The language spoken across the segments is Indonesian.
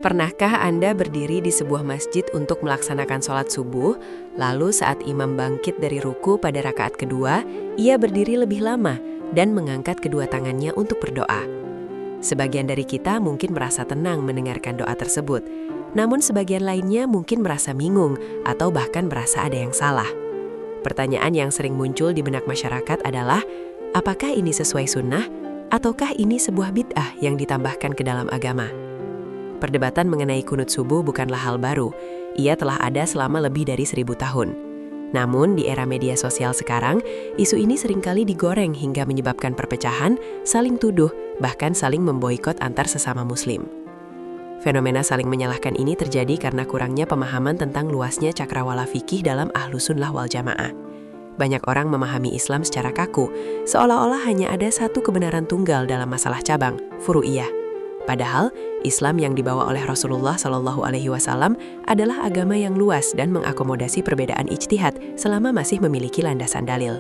Pernahkah Anda berdiri di sebuah masjid untuk melaksanakan sholat subuh, lalu saat imam bangkit dari ruku pada rakaat kedua, ia berdiri lebih lama dan mengangkat kedua tangannya untuk berdoa? Sebagian dari kita mungkin merasa tenang mendengarkan doa tersebut, namun sebagian lainnya mungkin merasa bingung atau bahkan merasa ada yang salah. Pertanyaan yang sering muncul di benak masyarakat adalah, apakah ini sesuai sunnah, ataukah ini sebuah bid'ah yang ditambahkan ke dalam agama? Perdebatan mengenai kunut subuh bukanlah hal baru. Ia telah ada selama lebih dari 1000 tahun. Namun, di era media sosial sekarang, isu ini seringkali digoreng hingga menyebabkan perpecahan, saling tuduh, bahkan saling memboikot antar sesama muslim. Fenomena saling menyalahkan ini terjadi karena kurangnya pemahaman tentang luasnya cakrawala fikih dalam Ahlus Sunnah wal Jamaah. Banyak orang memahami Islam secara kaku, seolah-olah hanya ada satu kebenaran tunggal dalam masalah cabang, furu'iyah. Padahal, Islam yang dibawa oleh Rasulullah SAW adalah agama yang luas dan mengakomodasi perbedaan ijtihad selama masih memiliki landasan dalil.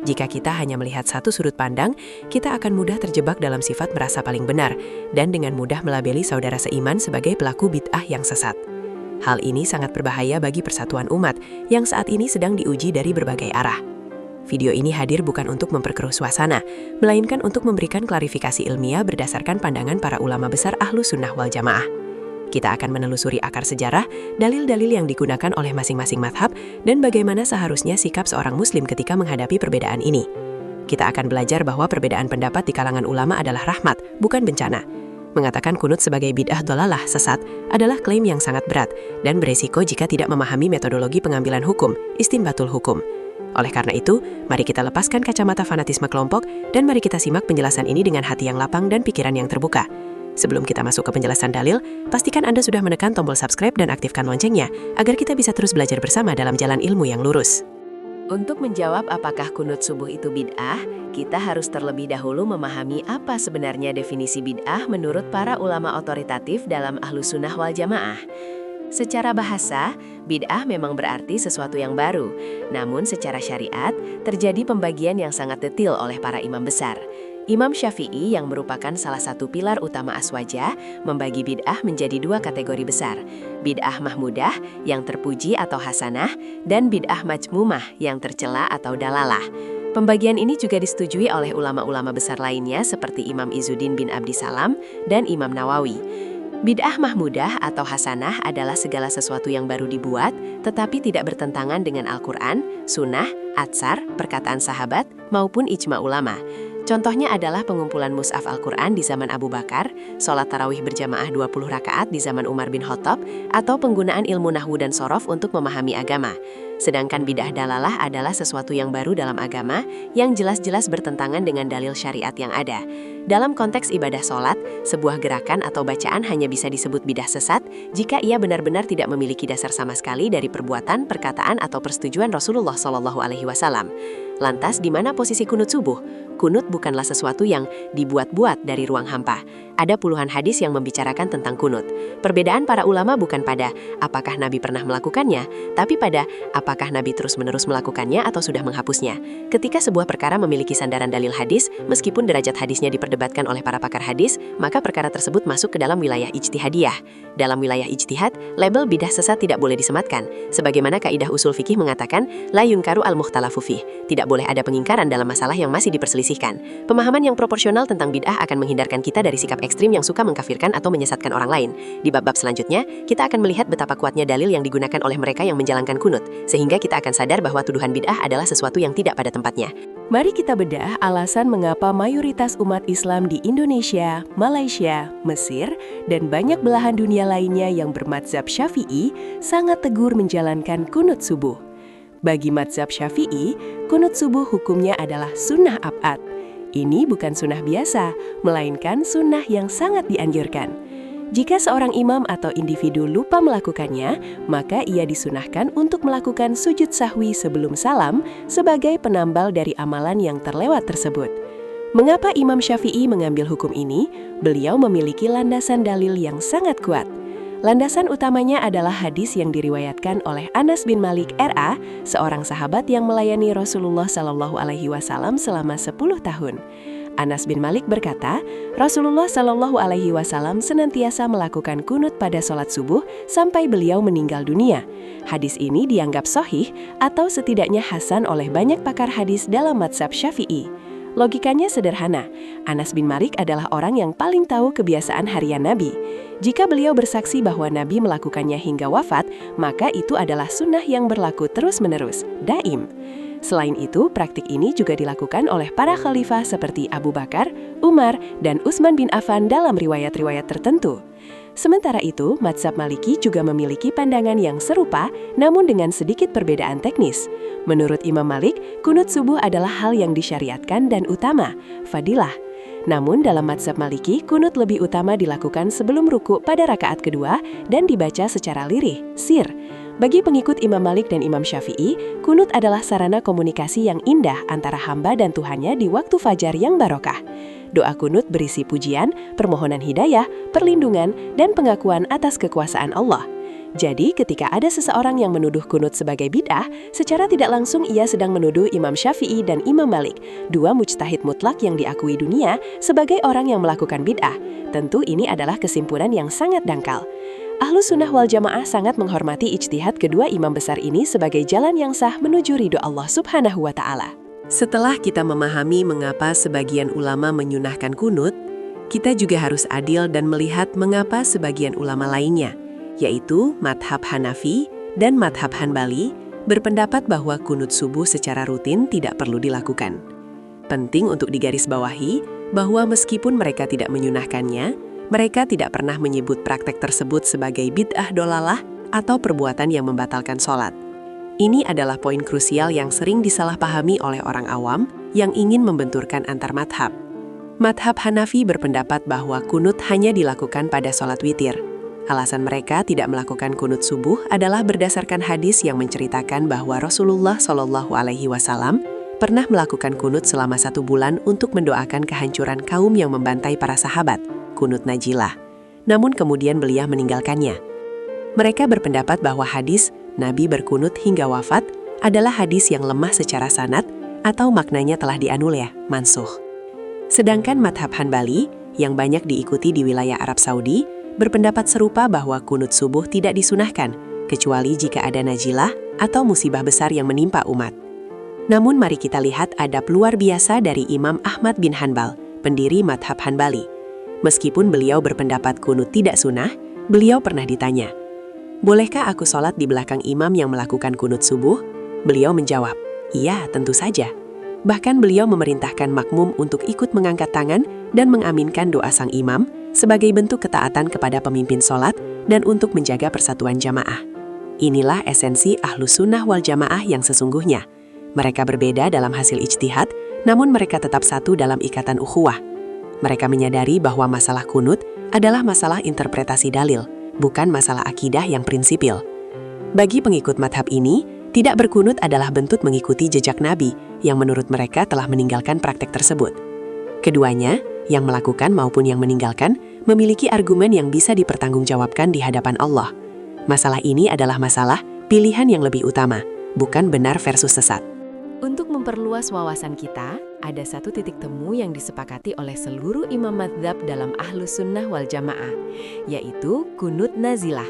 Jika kita hanya melihat satu sudut pandang, kita akan mudah terjebak dalam sifat merasa paling benar dan dengan mudah melabeli saudara seiman sebagai pelaku bid'ah yang sesat. Hal ini sangat berbahaya bagi persatuan umat yang saat ini sedang diuji dari berbagai arah. Video ini hadir bukan untuk memperkeruh suasana, melainkan untuk memberikan klarifikasi ilmiah berdasarkan pandangan para ulama besar Ahlus Sunnah wal Jamaah. Kita akan menelusuri akar sejarah, dalil-dalil yang digunakan oleh masing-masing mazhab, dan bagaimana seharusnya sikap seorang muslim ketika menghadapi perbedaan ini. Kita akan belajar bahwa perbedaan pendapat di kalangan ulama adalah rahmat, bukan bencana. Mengatakan kunut sebagai bid'ah dolalah sesat adalah klaim yang sangat berat dan beresiko jika tidak memahami metodologi pengambilan hukum, istinbatul hukum. Oleh karena itu, mari kita lepaskan kacamata fanatisme kelompok dan mari kita simak penjelasan ini dengan hati yang lapang dan pikiran yang terbuka. Sebelum kita masuk ke penjelasan dalil, pastikan Anda sudah menekan tombol subscribe dan aktifkan loncengnya agar kita bisa terus belajar bersama dalam jalan ilmu yang lurus. Untuk menjawab apakah kunut subuh itu bid'ah, kita harus terlebih dahulu memahami apa sebenarnya definisi bid'ah menurut para ulama otoritatif dalam Ahlus Sunnah wal Jamaah. Secara bahasa, bid'ah memang berarti sesuatu yang baru. Namun secara syariat, terjadi pembagian yang sangat detail oleh para imam besar. Imam Syafi'i yang merupakan salah satu pilar utama aswajah, membagi bid'ah menjadi dua kategori besar. Bid'ah mahmudah yang terpuji atau hasanah, dan bid'ah majmumah yang tercela atau dalalah. Pembagian ini juga disetujui oleh ulama-ulama besar lainnya seperti Imam Izzuddin bin Abdi Salam dan Imam Nawawi. Bid'ah mahmudah atau hasanah adalah segala sesuatu yang baru dibuat, tetapi tidak bertentangan dengan Al-Quran, sunnah, atsar, perkataan sahabat, maupun ijma ulama. Contohnya adalah pengumpulan mushaf Al-Quran di zaman Abu Bakar, sholat tarawih berjamaah 20 rakaat di zaman Umar bin Khattab, atau penggunaan ilmu nahwu dan sorof untuk memahami agama. Sedangkan bid'ah dalalah adalah sesuatu yang baru dalam agama yang jelas-jelas bertentangan dengan dalil syariat yang ada. Dalam konteks ibadah sholat, sebuah gerakan atau bacaan hanya bisa disebut bid'ah sesat jika ia benar-benar tidak memiliki dasar sama sekali dari perbuatan, perkataan, atau persetujuan Rasulullah SAW. Lantas, di mana posisi kunut subuh? Kunut bukanlah sesuatu yang dibuat-buat dari ruang hampa. Ada puluhan hadis yang membicarakan tentang kunut. Perbedaan para ulama bukan pada apakah Nabi pernah melakukannya, tapi pada apakah Nabi terus-menerus melakukannya atau sudah menghapusnya. Ketika sebuah perkara memiliki sandaran dalil hadis, meskipun derajat hadisnya diperdebatkan oleh para pakar hadis, maka perkara tersebut masuk ke dalam wilayah ijtihadiyah. Dalam wilayah ijtihad, label bidah sesat tidak boleh disematkan. Sebagaimana kaidah usul fikih mengatakan, la yunkaru al-mukhtalafu fih. Tidak boleh ada pengingkaran dalam masalah yang masih diperselisihkan. Pemahaman yang proporsional tentang bid'ah akan menghindarkan kita dari sikap ekstrim yang suka mengkafirkan atau menyesatkan orang lain. Di bab-bab selanjutnya, kita akan melihat betapa kuatnya dalil yang digunakan oleh mereka yang menjalankan kunut, sehingga kita akan sadar bahwa tuduhan bid'ah adalah sesuatu yang tidak pada tempatnya. Mari kita bedah alasan mengapa mayoritas umat Islam di Indonesia, Malaysia, Mesir, dan banyak belahan dunia lainnya yang bermadzhab Syafi'i sangat tegur menjalankan kunut subuh. Bagi madzhab Syafi'i, kunut subuh hukumnya adalah sunnah ab'ad. Ini bukan sunnah biasa, melainkan sunnah yang sangat dianjurkan. Jika seorang imam atau individu lupa melakukannya, maka ia disunahkan untuk melakukan sujud sahwi sebelum salam sebagai penambal dari amalan yang terlewat tersebut. Mengapa Imam Syafi'i mengambil hukum ini? Beliau memiliki landasan dalil yang sangat kuat. Landasan utamanya adalah hadis yang diriwayatkan oleh Anas bin Malik R.A., seorang sahabat yang melayani Rasulullah SAW selama 10 tahun. Anas bin Malik berkata, Rasulullah Shallallahu Alaihi Wasallam senantiasa melakukan kunut pada sholat subuh sampai beliau meninggal dunia. Hadis ini dianggap sahih atau setidaknya hasan oleh banyak pakar hadis dalam mazhab Syafi'i. Logikanya sederhana, Anas bin Malik adalah orang yang paling tahu kebiasaan harian Nabi. Jika beliau bersaksi bahwa Nabi melakukannya hingga wafat, maka itu adalah sunnah yang berlaku terus-menerus, daim. Selain itu, praktik ini juga dilakukan oleh para khalifah seperti Abu Bakar, Umar, dan Utsman bin Affan dalam riwayat-riwayat tertentu. Sementara itu, mazhab Maliki juga memiliki pandangan yang serupa, namun dengan sedikit perbedaan teknis. Menurut Imam Malik, kunut subuh adalah hal yang disyariatkan dan utama, fadilah. Namun dalam mazhab Maliki, kunut lebih utama dilakukan sebelum ruku pada rakaat kedua dan dibaca secara lirih, sir. Bagi pengikut Imam Malik dan Imam Syafi'i, kunut adalah sarana komunikasi yang indah antara hamba dan Tuhannya di waktu fajar yang barokah. Doa kunut berisi pujian, permohonan hidayah, perlindungan, dan pengakuan atas kekuasaan Allah. Jadi, ketika ada seseorang yang menuduh kunut sebagai bid'ah, secara tidak langsung ia sedang menuduh Imam Syafi'i dan Imam Malik, dua mujtahid mutlak yang diakui dunia sebagai orang yang melakukan bid'ah. Tentu ini adalah kesimpulan yang sangat dangkal. Ahlus Sunnah wal Jamaah sangat menghormati ijtihad kedua imam besar ini sebagai jalan yang sah menuju ridho Allah Subhanahu wa Ta'ala. Setelah kita memahami mengapa sebagian ulama menyunahkan kunut, kita juga harus adil dan melihat mengapa sebagian ulama lainnya, yaitu madhab Hanafi dan madhab Hanbali, berpendapat bahwa kunut subuh secara rutin tidak perlu dilakukan. Penting untuk digarisbawahi bahwa meskipun mereka tidak menyunahkannya, mereka tidak pernah menyebut praktek tersebut sebagai bid'ah dolalah atau perbuatan yang membatalkan sholat. Ini adalah poin krusial yang sering disalahpahami oleh orang awam yang ingin membenturkan antar madhab. Madhab Hanafi berpendapat bahwa kunut hanya dilakukan pada sholat witir. Alasan mereka tidak melakukan kunut subuh adalah berdasarkan hadis yang menceritakan bahwa Rasulullah Shallallahu Alaihi Wasallam pernah melakukan kunut selama 1 bulan untuk mendoakan kehancuran kaum yang membantai para sahabat, kunut Najilah. Namun kemudian beliau meninggalkannya. Mereka berpendapat bahwa hadis Nabi berkunut hingga wafat adalah hadis yang lemah secara sanad atau maknanya telah dianulir, mansuh. Sedangkan madhab Hanbali, yang banyak diikuti di wilayah Arab Saudi, berpendapat serupa bahwa kunut subuh tidak disunahkan, kecuali jika ada najilah atau musibah besar yang menimpa umat. Namun mari kita lihat adab luar biasa dari Imam Ahmad bin Hanbal, pendiri madhab Hanbali. Meskipun beliau berpendapat kunut tidak sunnah, beliau pernah ditanya, "Bolehkah aku sholat di belakang imam yang melakukan kunut subuh?" Beliau menjawab, "Iya, tentu saja." Bahkan beliau memerintahkan makmum untuk ikut mengangkat tangan dan mengaminkan doa sang imam sebagai bentuk ketaatan kepada pemimpin sholat dan untuk menjaga persatuan jamaah. Inilah esensi Ahlus Sunnah wal Jamaah yang sesungguhnya. Mereka berbeda dalam hasil ijtihad, namun mereka tetap satu dalam ikatan ukhuwah. Mereka menyadari bahwa masalah kunut adalah masalah interpretasi dalil, bukan masalah akidah yang prinsipil. Bagi pengikut madhab ini, tidak berkunut adalah bentuk mengikuti jejak Nabi yang menurut mereka telah meninggalkan praktek tersebut. Keduanya, yang melakukan maupun yang meninggalkan, memiliki argumen yang bisa dipertanggungjawabkan di hadapan Allah. Masalah ini adalah masalah pilihan yang lebih utama, bukan benar versus sesat. Untuk memperluas wawasan kita, ada satu titik temu yang disepakati oleh seluruh imam madzhab dalam Ahlus Sunnah wal Jamaah, yaitu kunut nazilah.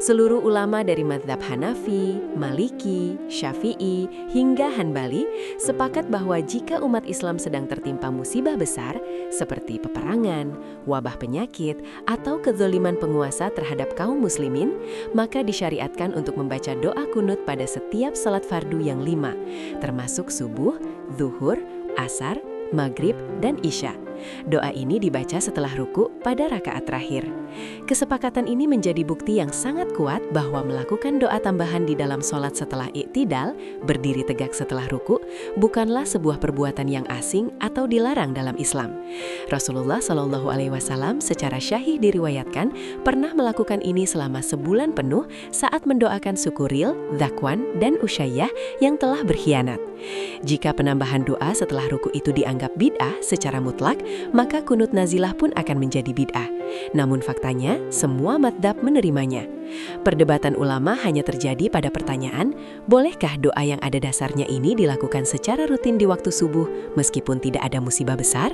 Seluruh ulama dari madzhab Hanafi, Maliki, Syafi'i, hingga Hanbali sepakat bahwa jika umat Islam sedang tertimpa musibah besar seperti peperangan, wabah penyakit, atau kezaliman penguasa terhadap kaum muslimin, maka disyariatkan untuk membaca doa kunut pada setiap salat fardu yang 5, termasuk subuh, zuhur, asar, maghrib, dan isya. Doa ini dibaca setelah ruku pada rakaat terakhir. Kesepakatan ini menjadi bukti yang sangat kuat bahwa melakukan doa tambahan di dalam sholat setelah i'tidal, berdiri tegak setelah ruku, bukanlah sebuah perbuatan yang asing atau dilarang dalam Islam. Rasulullah Shallallahu Alaihi Wasallam secara syahih diriwayatkan pernah melakukan ini selama sebulan penuh saat mendoakan suku Ril, Dzakwan, dan Usyayyah yang telah berkhianat. Jika penambahan doa setelah ruku itu dianggap bid'ah secara mutlak, maka kunut nazilah pun akan menjadi bid'ah. Namun faktanya, semua madzhab menerimanya. Perdebatan ulama hanya terjadi pada pertanyaan, bolehkah doa yang ada dasarnya ini dilakukan secara rutin di waktu subuh meskipun tidak ada musibah besar?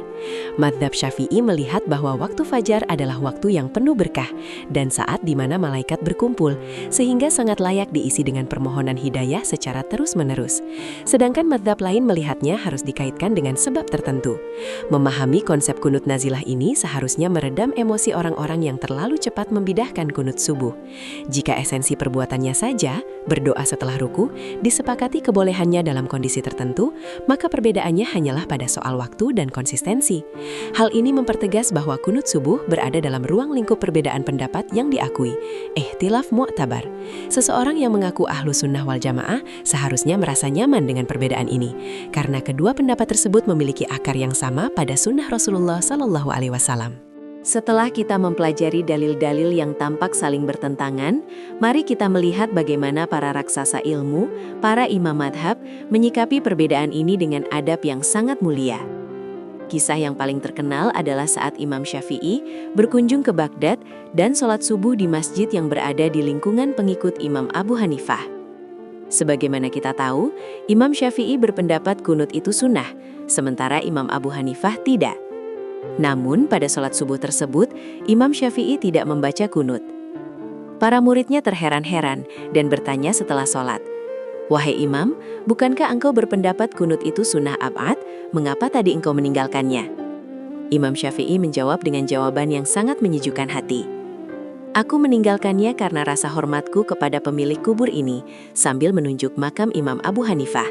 Madzhab Syafi'i melihat bahwa waktu fajar adalah waktu yang penuh berkah dan saat di mana malaikat berkumpul, sehingga sangat layak diisi dengan permohonan hidayah secara terus-menerus. Sedangkan madzhab lain melihatnya harus dikaitkan dengan sebab tertentu. Memahami konsep kunut nazilah ini seharusnya meredam emosi orang-orang yang terlalu cepat membidahkan kunut subuh. Jika esensi perbuatannya saja, berdoa setelah ruku, disepakati kebolehannya dalam kondisi tertentu, maka perbedaannya hanyalah pada soal waktu dan konsistensi. Hal ini mempertegas bahwa kunut subuh berada dalam ruang lingkup perbedaan pendapat yang diakui, ikhtilaf mu'tabar. Seseorang yang mengaku ahlus sunnah wal jamaah seharusnya merasa nyaman dengan perbedaan ini, karena kedua pendapat tersebut memiliki akar yang sama pada sunnah Rasulullah SAW. Setelah kita mempelajari dalil-dalil yang tampak saling bertentangan, mari kita melihat bagaimana para raksasa ilmu, para imam madhab, menyikapi perbedaan ini dengan adab yang sangat mulia. Kisah yang paling terkenal adalah saat Imam Syafi'i berkunjung ke Baghdad dan sholat subuh di masjid yang berada di lingkungan pengikut Imam Abu Hanifah. Sebagaimana kita tahu, Imam Syafi'i berpendapat kunut itu sunnah, sementara Imam Abu Hanifah tidak. Namun, pada sholat subuh tersebut, Imam Syafi'i tidak membaca kunut. Para muridnya terheran-heran dan bertanya setelah sholat, "Wahai Imam, bukankah engkau berpendapat kunut itu sunnah ab'ad? Mengapa tadi engkau meninggalkannya?" Imam Syafi'i menjawab dengan jawaban yang sangat menyejukkan hati. "Aku meninggalkannya karena rasa hormatku kepada pemilik kubur ini," sambil menunjuk makam Imam Abu Hanifah.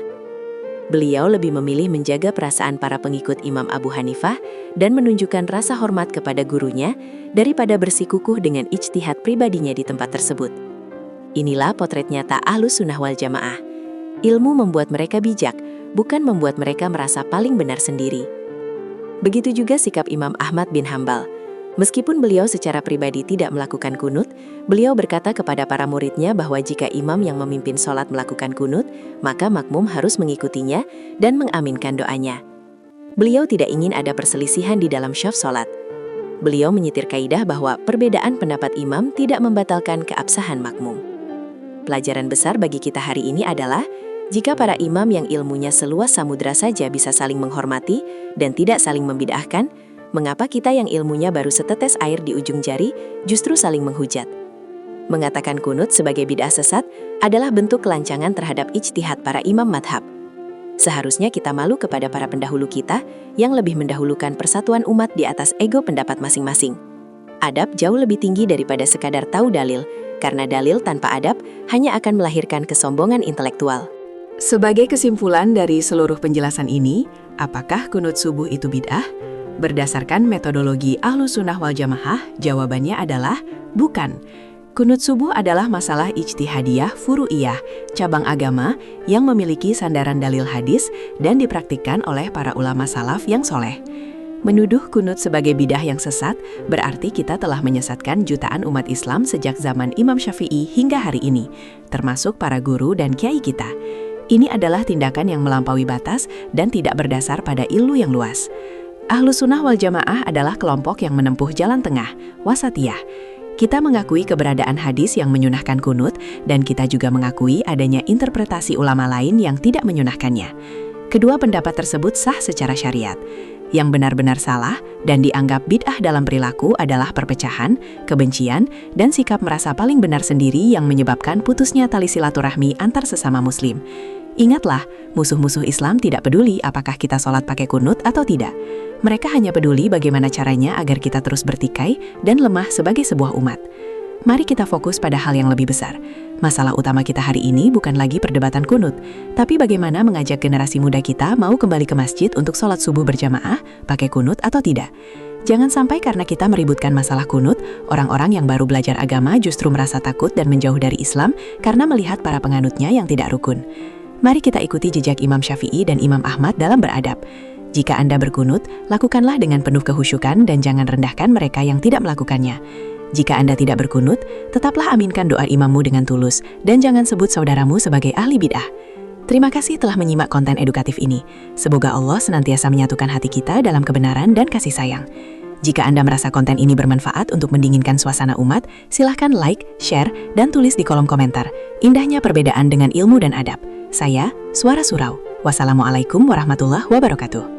Beliau lebih memilih menjaga perasaan para pengikut Imam Abu Hanifah dan menunjukkan rasa hormat kepada gurunya daripada bersikukuh dengan ijtihad pribadinya di tempat tersebut. Inilah potret nyata ahlus sunnah wal jamaah. Ilmu membuat mereka bijak, bukan membuat mereka merasa paling benar sendiri. Begitu juga sikap Imam Ahmad bin Hambal. Meskipun beliau secara pribadi tidak melakukan kunut, beliau berkata kepada para muridnya bahwa jika imam yang memimpin sholat melakukan kunut, maka makmum harus mengikutinya dan mengaminkan doanya. Beliau tidak ingin ada perselisihan di dalam syaf sholat. Beliau menyetir kaidah bahwa perbedaan pendapat imam tidak membatalkan keabsahan makmum. Pelajaran besar bagi kita hari ini adalah, jika para imam yang ilmunya seluas samudra saja bisa saling menghormati dan tidak saling membid'ahkan, mengapa kita yang ilmunya baru setetes air di ujung jari justru saling menghujat? Mengatakan kunut sebagai bid'ah sesat adalah bentuk kelancangan terhadap ijtihad para imam madhab. Seharusnya kita malu kepada para pendahulu kita yang lebih mendahulukan persatuan umat di atas ego pendapat masing-masing. Adab jauh lebih tinggi daripada sekadar tahu dalil, karena dalil tanpa adab hanya akan melahirkan kesombongan intelektual. Sebagai kesimpulan dari seluruh penjelasan ini, apakah kunut subuh itu bid'ah? Berdasarkan metodologi Ahlus Sunnah wal Jamaah, jawabannya adalah bukan. Kunut subuh adalah masalah ijtihadiyah furu'iyah, cabang agama yang memiliki sandaran dalil hadis dan dipraktikkan oleh para ulama salaf yang soleh. Menuduh kunut sebagai bidah yang sesat berarti kita telah menyesatkan jutaan umat Islam sejak zaman Imam Syafi'i hingga hari ini, termasuk para guru dan kiai kita. Ini adalah tindakan yang melampaui batas dan tidak berdasar pada ilmu yang luas. Ahlus Sunnah wal Jamaah adalah kelompok yang menempuh jalan tengah, wasatiyah. Kita mengakui keberadaan hadis yang menyunahkan kunut, dan kita juga mengakui adanya interpretasi ulama lain yang tidak menyunahkannya. Kedua pendapat tersebut sah secara syariat. Yang benar-benar salah dan dianggap bid'ah dalam perilaku adalah perpecahan, kebencian, dan sikap merasa paling benar sendiri yang menyebabkan putusnya tali silaturahmi antar sesama muslim. Ingatlah, musuh-musuh Islam tidak peduli apakah kita sholat pakai kunut atau tidak. Mereka hanya peduli bagaimana caranya agar kita terus bertikai dan lemah sebagai sebuah umat. Mari kita fokus pada hal yang lebih besar. Masalah utama kita hari ini bukan lagi perdebatan kunut, tapi bagaimana mengajak generasi muda kita mau kembali ke masjid untuk sholat subuh berjamaah, pakai kunut atau tidak. Jangan sampai karena kita meributkan masalah kunut, orang-orang yang baru belajar agama justru merasa takut dan menjauh dari Islam karena melihat para penganutnya yang tidak rukun. Mari kita ikuti jejak Imam Syafi'i dan Imam Ahmad dalam beradab. Jika Anda berkunut, lakukanlah dengan penuh kehusyukan dan jangan rendahkan mereka yang tidak melakukannya. Jika Anda tidak berkunut, tetaplah aminkan doa imammu dengan tulus dan jangan sebut saudaramu sebagai ahli bid'ah. Terima kasih telah menyimak konten edukatif ini. Semoga Allah senantiasa menyatukan hati kita dalam kebenaran dan kasih sayang. Jika Anda merasa konten ini bermanfaat untuk mendinginkan suasana umat, silahkan like, share, dan tulis di kolom komentar. Indahnya perbedaan dengan ilmu dan adab. Saya, Suara Surau. Wassalamualaikum warahmatullahi wabarakatuh.